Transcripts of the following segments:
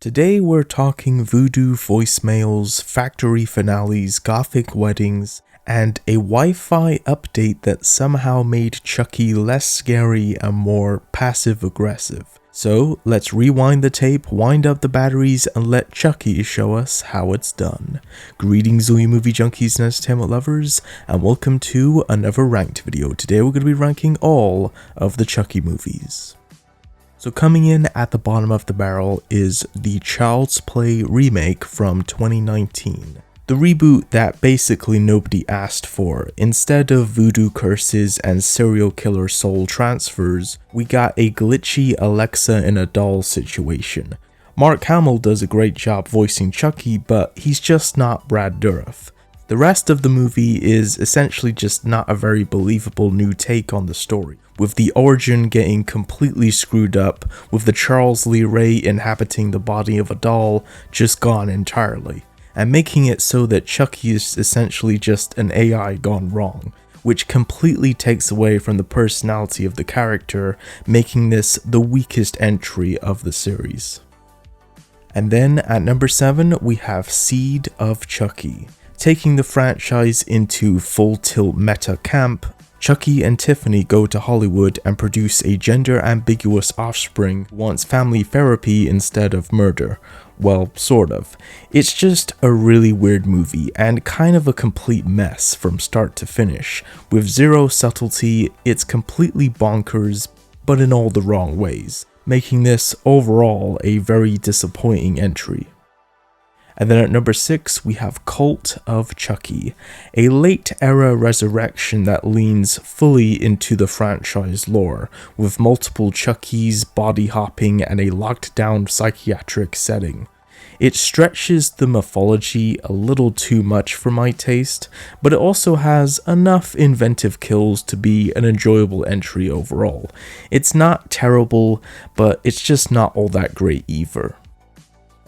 Today we're talking voodoo voicemails, factory finales, gothic weddings, and a Wi-Fi update that somehow made Chucky less scary and more passive-aggressive. So let's rewind the tape, wind up the batteries, and let Chucky show us how it's done. Greetings all you movie junkies and entertainment lovers, and welcome to another ranked video. Today we're going to be ranking all of the Chucky movies. So coming in at the bottom of the barrel is the Child's Play remake from 2019. The reboot that basically nobody asked for. Instead of voodoo curses and serial killer soul transfers, we got a glitchy Alexa in a doll situation. Mark Hamill does a great job voicing Chucky, but he's just not Brad Dourif. The rest of the movie is essentially just not a very believable new take on the story, with the origin getting completely screwed up, with the Charles Lee Ray inhabiting the body of a doll just gone entirely, and making it so that Chucky is essentially just an AI gone wrong, which completely takes away from the personality of the character, making this the weakest entry of the series. And then at number 7 we have Seed of Chucky. Taking the franchise into full tilt meta camp, Chucky and Tiffany go to Hollywood and produce a gender-ambiguous offspring who wants family therapy instead of murder. Well, sort of. It's just a really weird movie and kind of a complete mess from start to finish. With zero subtlety, it's completely bonkers, but in all the wrong ways, making this overall a very disappointing entry. And then at number 6 we have Cult of Chucky, a late era resurrection that leans fully into the franchise lore, with multiple Chuckies, body hopping, and a locked down psychiatric setting. It stretches the mythology a little too much for my taste, but it also has enough inventive kills to be an enjoyable entry overall. It's not terrible, but it's just not all that great either.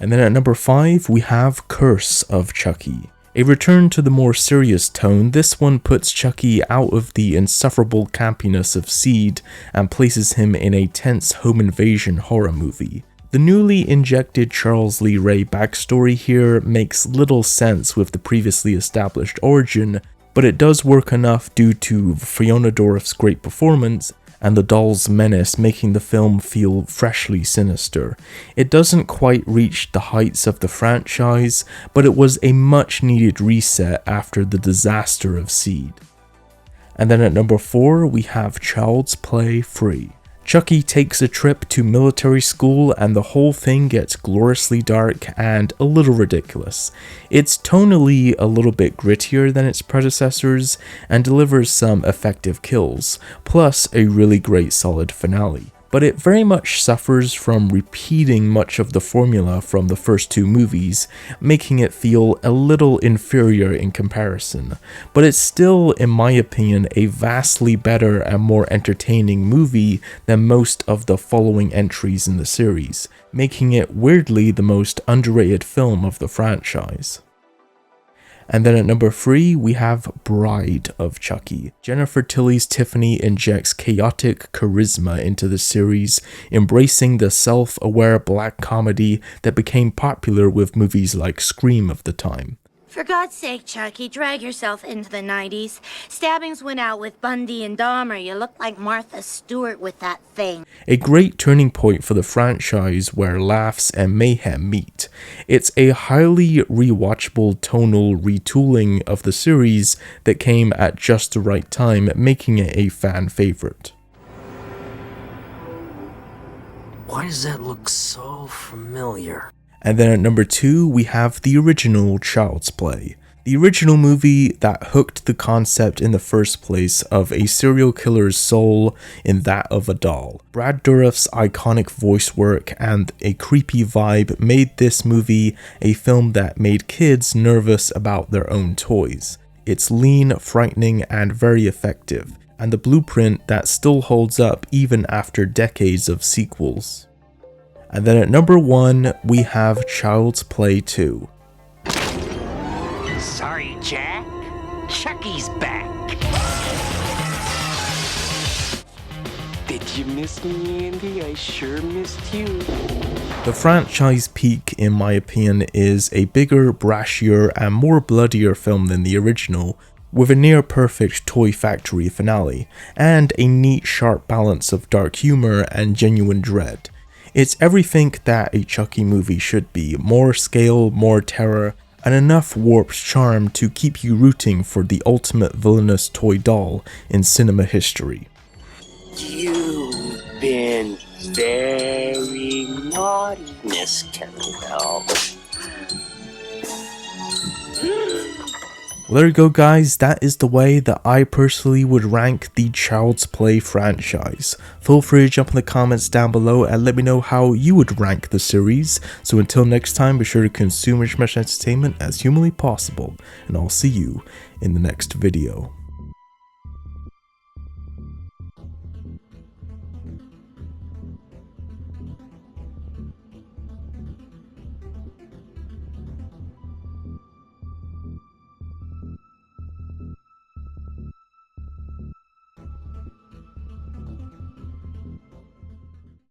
And then at number 5 we have Curse of Chucky. A return to the more serious tone, this one puts Chucky out of the insufferable campiness of Seed and places him in a tense home invasion horror movie. The newly injected Charles Lee Ray backstory here makes little sense with the previously established origin, but it does work enough due to Fiona Dourif's great performance and the doll's menace, making the film feel freshly sinister. It doesn't quite reach the heights of the franchise, but it was a much needed reset after the disaster of Seed. And then at number 4 we have Child's Play 3. Chucky takes a trip to military school and the whole thing gets gloriously dark and a little ridiculous. It's tonally a little bit grittier than its predecessors and delivers some effective kills, plus a really great solid finale. But it very much suffers from repeating much of the formula from the first two movies, making it feel a little inferior in comparison. But it's still, in my opinion, a vastly better and more entertaining movie than most of the following entries in the series, making it weirdly the most underrated film of the franchise. And then at number 3 we have Bride of Chucky. Jennifer Tilly's Tiffany injects chaotic charisma into the series, embracing the self-aware black comedy that became popular with movies like Scream of the time. For God's sake, Chucky, drag yourself into the 90s. Stabbings went out with Bundy and Dahmer. You look like Martha Stewart with that thing. A great turning point for the franchise where laughs and mayhem meet. It's a highly rewatchable tonal retooling of the series that came at just the right time, making it a fan favorite. Why does that look so familiar? And then at number 2 we have the original Child's Play. The original movie that hooked the concept in the first place of a serial killer's soul in that of a doll. Brad Dourif's iconic voice work and a creepy vibe made this movie a film that made kids nervous about their own toys. It's lean, frightening, and very effective, and the blueprint that still holds up even after decades of sequels. And then at number 1 we have Child's Play 2. Sorry, Jack. Chucky's back. Did you miss me, Andy? I sure missed you. The franchise peak, in my opinion, is a bigger, brashier, and more bloodier film than the original, with a near-perfect toy factory finale, and a neat, sharp balance of dark humor and genuine dread. It's everything that a Chucky movie should be: more scale, more terror, and enough warped charm to keep you rooting for the ultimate villainous toy doll in cinema history. You've been very naughty, Miss Kettlebell. Well, there you go, guys. That is the way that I personally would rank the Child's Play franchise. Feel free to jump in the comments down below and let me know how you would rank the series. So until next time, be sure to consume as much entertainment as humanly possible, and I'll see you in the next video.